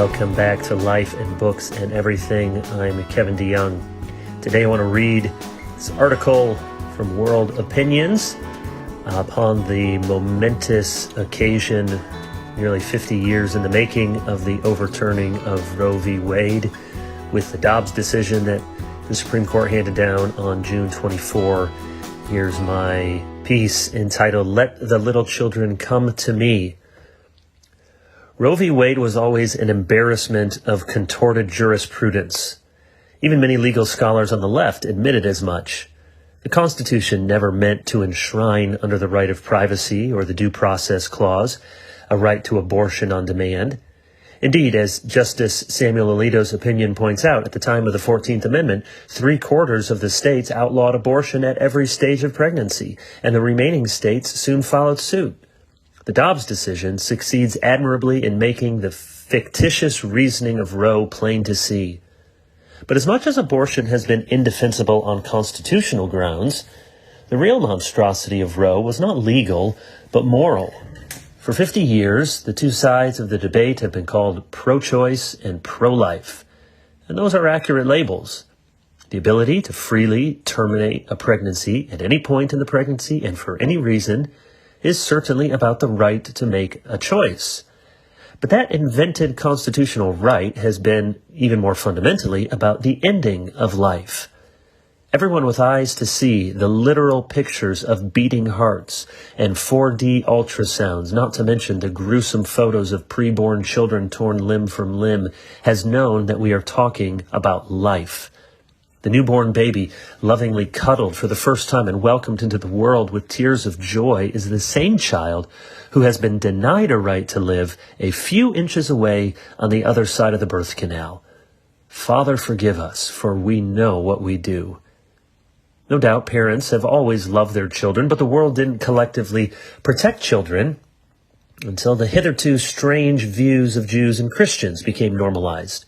Welcome back to Life and Books and Everything. I'm Kevin DeYoung. Today I want to read this article from World Opinions upon the momentous occasion, nearly 50 years in the making, of the overturning of Roe v. Wade, with the Dobbs decision that the Supreme Court handed down on June 24. Here's my piece entitled, "Let the Little Children Come to Me." Roe v. Wade was always an embarrassment of contorted jurisprudence. Even many legal scholars on the left admitted as much. The Constitution never meant to enshrine under the right of privacy or the Due Process Clause a right to abortion on demand. Indeed, as Justice Samuel Alito's opinion points out, at the time of the 14th Amendment, 3/4 of the states outlawed abortion at every stage of pregnancy, and the remaining states soon followed suit. The Dobbs decision succeeds admirably in making the fictitious reasoning of Roe plain to see. But as much as abortion has been indefensible on constitutional grounds, the real monstrosity of Roe was not legal, but moral. For 50 years, the two sides of the debate have been called pro-choice and pro-life. And those are accurate labels. The ability to freely terminate a pregnancy at any point in the pregnancy and for any reason is certainly about the right to make a choice. But that invented constitutional right has been, even more fundamentally, about the ending of life. Everyone with eyes to see the literal pictures of beating hearts and 4D ultrasounds, not to mention the gruesome photos of preborn children torn limb from limb, has known that we are talking about life. The newborn baby, lovingly cuddled for the first time and welcomed into the world with tears of joy, is the same child who has been denied a right to live a few inches away on the other side of the birth canal. Father, forgive us, for we know what we do. No doubt parents have always loved their children, but the world didn't collectively protect children until the hitherto strange views of Jews and Christians became normalized.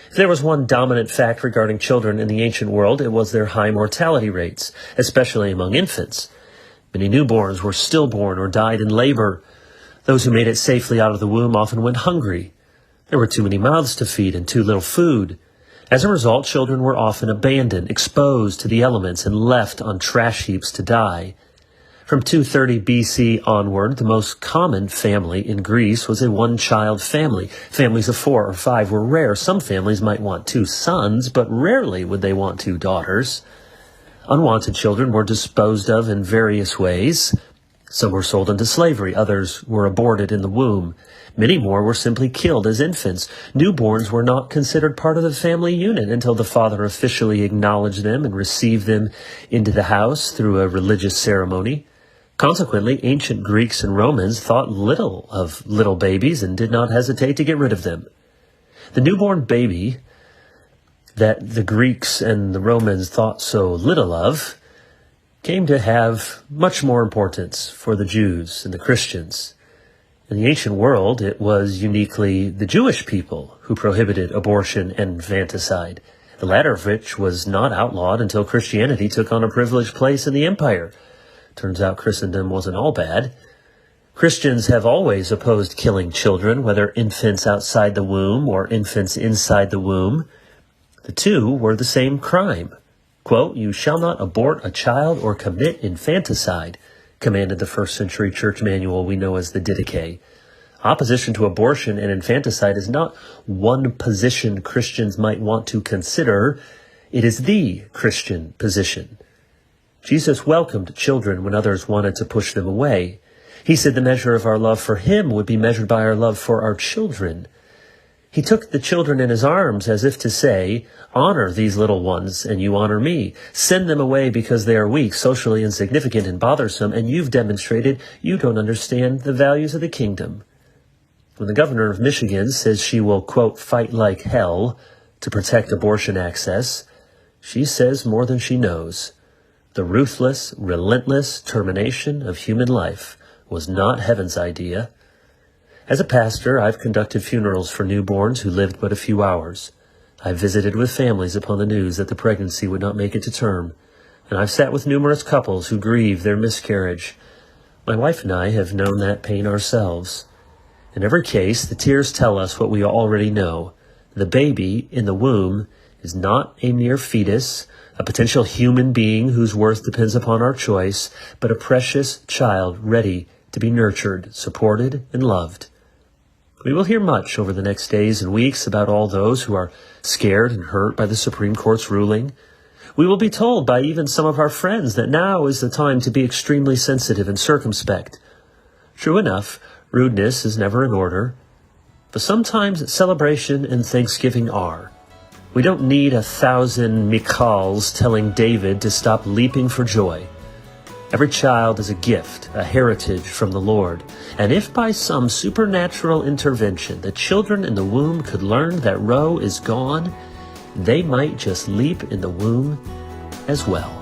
If there was one dominant fact regarding children in the ancient world, it was their high mortality rates, especially among infants. Many newborns were stillborn or died in labor. Those who made it safely out of the womb often went hungry. There were too many mouths to feed and too little food. As a result, children were often abandoned, exposed to the elements, and left on trash heaps to die. From 230 BC onward, the most common family in Greece was a one-child family. Families of 4 or 5 were rare. Some families might want 2 sons, but rarely would they want 2 daughters. Unwanted children were disposed of in various ways. Some were sold into slavery. Others were aborted in the womb. Many more were simply killed as infants. Newborns were not considered part of the family unit until the father officially acknowledged them and received them into the house through a religious ceremony. Consequently, ancient Greeks and Romans thought little of little babies and did not hesitate to get rid of them. The newborn baby that the Greeks and the Romans thought so little of came to have much more importance for the Jews and the Christians. In the ancient world, it was uniquely the Jewish people who prohibited abortion and infanticide, the latter of which was not outlawed until Christianity took on a privileged place in the empire. Turns out Christendom wasn't all bad. Christians have always opposed killing children, whether infants outside the womb or infants inside the womb. The two were the same crime. Quote, "You shall not abort a child or commit infanticide," commanded the first century church manual we know as the Didache. Opposition to abortion and infanticide is not one position Christians might want to consider. It is the Christian position. Jesus welcomed children when others wanted to push them away. He said the measure of our love for him would be measured by our love for our children. He took the children in his arms as if to say, "Honor these little ones, and you honor me. Send them away because they are weak, socially insignificant, and bothersome, and you've demonstrated you don't understand the values of the kingdom." When the governor of Michigan says she will, quote, "fight like hell" to protect abortion access, she says more than she knows. The ruthless, relentless termination of human life was not heaven's idea. As a pastor, I've conducted funerals for newborns who lived but a few hours. I've visited with families upon the news that the pregnancy would not make it to term, and I've sat with numerous couples who grieve their miscarriage. My wife and I have known that pain ourselves. In every case, the tears tell us what we already know. The baby in the womb is not a mere fetus, a potential human being whose worth depends upon our choice, but a precious child ready to be nurtured, supported, and loved. We will hear much over the next days and weeks about all those who are scared and hurt by the Supreme Court's ruling. We will be told by even some of our friends that now is the time to be extremely sensitive and circumspect. True enough, rudeness is never in order, but sometimes celebration and thanksgiving are. We don't need 1,000 Michals telling David to stop leaping for joy. Every child is a gift, a heritage from the Lord. And if by some supernatural intervention the children in the womb could learn that Roe is gone, they might just leap in the womb as well.